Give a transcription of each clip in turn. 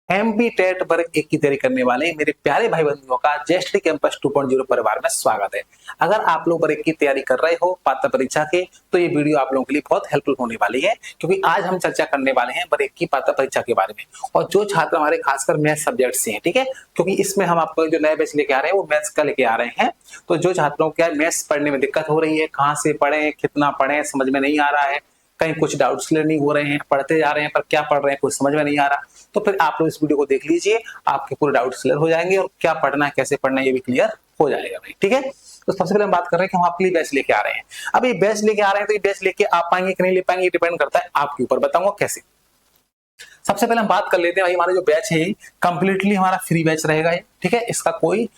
MP TET पर एक की तैयारी करने वाले मेरे प्यारे भाई बंधुओं का जेएसटी कैंपस 2.0 परिवार में स्वागत है। अगर आप लोग पर एक की तैयारी कर रहे हो पात्र परीक्षा के, तो ये वीडियो आप लोगों के लिए बहुत हेल्पफुल होने वाली है, क्योंकि आज हम चर्चा करने वाले हैं पर एक की पात्र परीक्षा के बारे में। और जो छात्र हमारे खासकर मैथ्स सब्जेक्ट से हैं, ठीक है, क्योंकि इसमें हम आपको जो नए बैच लेके आ रहे हैं वो मैथ्स का लेके आ रहे हैं। तो जो छात्रों को मैथ्स पढ़ने में दिक्कत हो रही है, कहाँ से पढ़े, कितना पढ़े, समझ में नहीं आ रहा है, कहीं कुछ डाउट्स क्लियर नहीं हो रहे हैं, पढ़ते जा रहे हैं पर क्या पढ़ रहे हैं कुछ समझ में नहीं आ रहा, तो फिर आप लोग इस वीडियो को देख लीजिए, आपके पूरे डाउट्स क्लियर हो जाएंगे और क्या पढ़ना है कैसे पढ़ना है ये भी क्लियर हो जाएगा भाई। ठीक है, तो सबसे पहले हम बात कर रहे हैं कि हम आपके लिए बैच लेके आ रहे हैं। अब ये बैच लेके आ रहे हैं तो ये बैच लेके आ पाएंगे कि नहीं ले पाएंगे, डिपेंड करता है आपके ऊपर, बताऊंगा कैसे। सबसे पहले हम बात कर लेते हैं भाई, हमारा जो बैच है कंप्लीटली हमारा फ्री बैच रहेगा। ठीक है, इसका कोई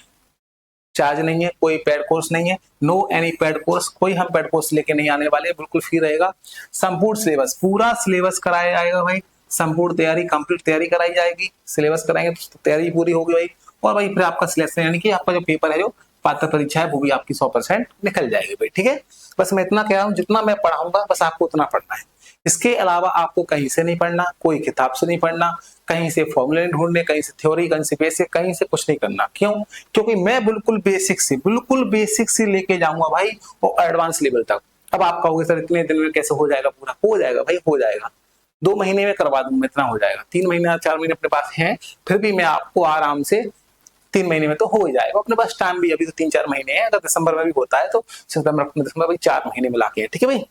चार्ज नहीं है, कोई पेड कोर्स नहीं है, नो एनी पेड कोर्स, कोई हम पेड कोर्स लेके नहीं आने वाले, बिल्कुल फ्री रहेगा। संपूर्ण सिलेबस, पूरा सिलेबस कराया जाएगा भाई, संपूर्ण तैयारी, कंप्लीट तैयारी कराई जाएगी। सिलेबस कराएंगे तो तैयारी पूरी होगी भाई, और भाई फिर आपका सिलेक्शन यानी कि आपका जो पेपर है, जो पात्र परीक्षा है, वो भी आपकी 100% निकल जाएगी भाई। ठीक है, बस मैं इतना कह रहा हूँ, जितना मैं पढ़ाऊंगा बस आपको उतना पढ़ना है। इसके अलावा आपको कहीं से नहीं पढ़ना, कोई किताब से नहीं पढ़ना, कहीं से फॉर्मूले नहीं ढूंढने, कहीं से थ्योरी, कहीं से बेसिक, कहीं से कुछ नहीं करना। क्यों? क्योंकि मैं बिल्कुल बेसिक से लेके जाऊंगा भाई वो एडवांस लेवल तक। अब आप कहोगे सर इतने दिन में कैसे हो जाएगा पूरा? हो जाएगा भाई, हो जाएगा। 2 महीने में करवा दूंगा, इतना हो जाएगा। 3 महीने 4 महीने अपने पास हैं, फिर भी मैं आपको आराम से 3 महीने में तो हो ही जाएगा। अपने पास टाइम भी अभी तो 3-4 महीने है, अगर दिसंबर में भी होता है तो सितंबर दिसंबर भाई 4 महीने मिला के। ठीक है भाई,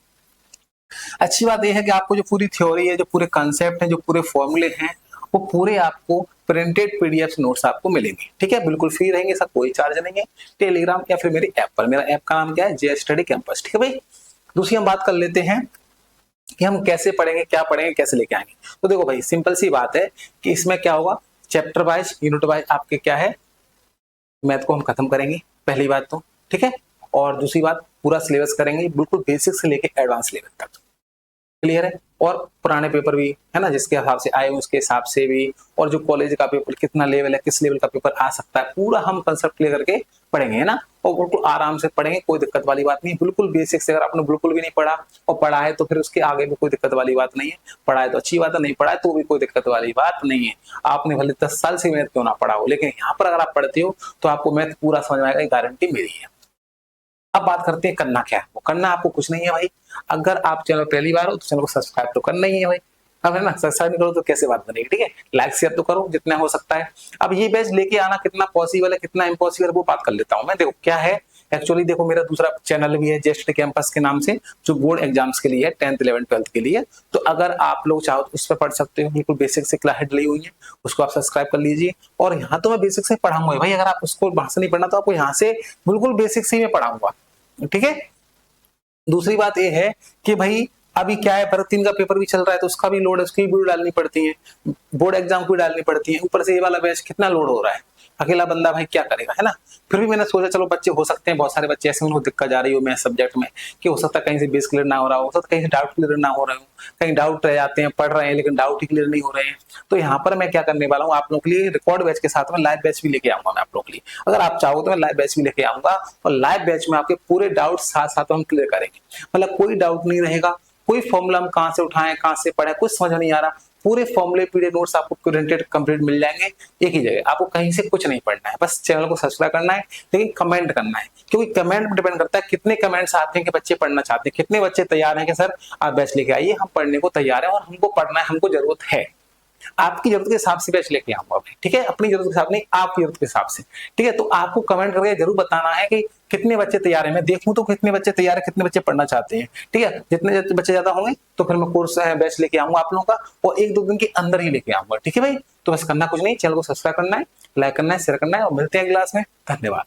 अच्छी बात यह है कि आपको जो पूरी थ्योरी है, जो पूरे कंसेप्ट है, जो पूरे फॉर्मूले हैं, वो पूरे आपको प्रिंटेड पीडीएफ नोट्स आपको मिलेंगे। ठीक है, बिल्कुल फ्री रहेंगे, इसका कोई चार्ज नहीं है। टेलीग्राम या फिर मेरी ऐप पर, मेरा ऐप का नाम क्या है, जे स्टडी कैंपस। ठीक है भाई, दूसरी हम बात कर लेते हैं कि हम कैसे पढ़ेंगे, क्या पढ़ेंगे, कैसे लेके आएंगे। तो देखो भाई, सिंपल सी बात है कि इसमें क्या होगा, चैप्टर वाइज, यूनिट वाइज आपके क्या है, मैथ को हम खत्म करेंगे पहली बात तो। ठीक है, और दूसरी बात पूरा सिलेबस करेंगे, बिल्कुल बेसिक से लेके एडवांस लेवल तक। क्लियर है, और पुराने पेपर भी है ना, जिसके हिसाब से आए उसके हिसाब से भी, और जो कॉलेज का पेपर कितना लेवल है, किस लेवल का पेपर आ सकता है, पूरा हम कंसेप्ट क्लियर करके पढ़ेंगे, है ना। और बिल्कुल आराम से पढ़ेंगे, कोई दिक्कत वाली बात नहीं, बिल्कुल बेसिक से। अगर आपने बिल्कुल भी नहीं पढ़ा और पढ़ा है तो फिर उसके आगे भी कोई दिक्कत वाली बात नहीं है। पढ़ा है तो अच्छी बात है, नहीं पढ़ा है तो भी कोई दिक्कत वाली बात नहीं है। आपने भले 10 साल से मैथ क्यों ना पढ़ा हो, लेकिन यहाँ पर अगर आप पढ़ते हो तो आपको मैथ पूरा समझ में आएगा, गारंटी मेरी है। अब बात करते हैं करना क्या है। वो करना आपको कुछ नहीं है भाई, अगर आप चैनल पहली बार हो तो चैनल को सब्सक्राइब तो करना ही है भाई। अब है ना, सब्सक्राइब नहीं करो तो कैसे बात बनेगी। ठीक है, लाइक शेयर तो करो जितना हो सकता है। अब ये बैच लेके आना कितना पॉसिबल है, कितना इम्पॉसिबल, वो बात कर लेता हूँ मैं। देखो क्या है, एक्चुअली देखो मेरा दूसरा चैनल भी है जेएसटी कैंपस के नाम से, जो बोर्ड एग्जाम्स के लिए है, 10th 11th 12th के लिए। तो अगर आप लोग चाहो तो उस पर पढ़ सकते हो, बिल्कुल बेसिक से क्लास डली हुई है, उसको आप सब्सक्राइब कर लीजिए। और यहाँ तो मैं बेसिक से पढ़ाऊंगा भाई, अगर आप उसको वहां से नहीं पढ़ना तो आपको यहाँ से बिल्कुल बेसिक से ही मैं पढ़ाऊंगा। ठीक है, दूसरी बात यह है कि भाई अभी क्या है, भरत 3 का पेपर भी चल रहा है, तो उसका भी लोड है, उसकी वीडियो डालनी पड़ती है, बोर्ड एग्जाम को भी डालनी पड़ती है, ऊपर से ये वाला बैच कितना लोड हो रहा है, अकेला बंदा भाई क्या करेगा, है ना। फिर भी मैंने सोचा चलो बच्चे हो सकते हैं, बहुत सारे बच्चे ऐसे उनको दिक्कत जा रही हो मैथ सब्जेक्ट में, कि हो सकता है कहीं से बेस क्लियर ना हो रहा हो सकता है कहीं से डाउट क्लियर ना हो रहे हो, कहीं डाउट रह जाते हैं, पढ़ रहे हैं लेकिन डाउट ही क्लियर नहीं हो रहे हैं। तो यहाँ पर मैं क्या करने वाला हूँ, आप लोगों के लिए रिकॉर्ड बैच के साथ में लाइव बैच भी लेके आऊंगा मैं आप लोगों के लिए। अगर आप चाहो तो मैं लाइव बैच भी लेके आऊंगा, और लाइव बैच में आपके पूरे डाउट साथ साथ हम क्लियर करेंगे। मतलब कोई डाउट नहीं रहेगा, कोई फॉर्मूला हम कहां से उठाएं, कहां से पढ़ें, कुछ समझ नहीं आ रहा, पूरे फॉर्मूले पीडीएफ नोट्स आपको प्रिंटेड कंप्लीट मिल जाएंगे एक ही जगह। आपको कहीं से कुछ नहीं पढ़ना है, बस चैनल को सब्सक्राइब करना है, लेकिन कमेंट करना है, क्योंकि कमेंट पर डिपेंड करता है कितने कमेंट्स आते हैं कि बच्चे पढ़ना चाहते हैं, कितने बच्चे तैयार हैं कि सर आप बैच लेके आइए, हम पढ़ने को तैयार हैं और हमको पढ़ना है, हमको जरूरत है। आपकी जरूरत के हिसाब से बैच लेके आऊंगा भाई। ठीक है, अपनी जरूरत के हिसाब नहीं, आपकी जरूरत के हिसाब से। ठीक है, तो आपको कमेंट करके जरूर बताना है कि कितने बच्चे तैयार हैं, मैं देखूं तो कितने बच्चे तैयार हैं, कितने बच्चे पढ़ना चाहते हैं। ठीक है, जितने बच्चे ज्यादा होंगे तो फिर मैं कोर्स बैच लेके आऊंगा आप लोगों का, और 1-2 दिन के अंदर ही लेके आऊंगा। ठीक है भाई, तो बस करना कुछ नहीं, चैनल को सब्सक्राइब करना है, लाइक करना है, शेयर करना है, और मिलते हैं क्लास में। धन्यवाद।